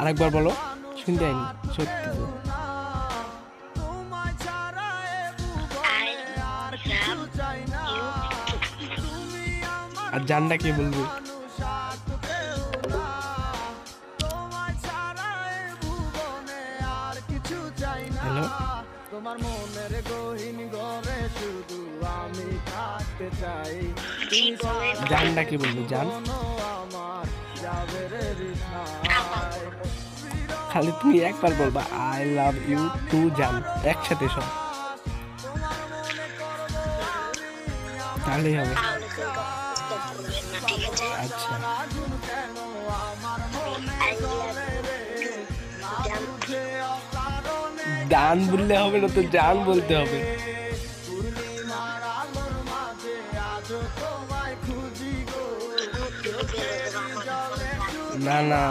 আরেকবার বলো, শুনতে হয়নি সত্যি তো। আর জানটা কে বলবে? হ্যালো, তোমার মনের গহীন ঘরে শুধু আমি থাকতে চাই। জানটা কে বলবে? জান আমার যাবে রে রিস্তায়। খালি তুমি একবার বলবা আই লাভ ইউ টু জান, একসাথে সব, তাহলেই হবে। আচ্ছা, দান বললে হবে না তো, জান বলতে হবে। না না,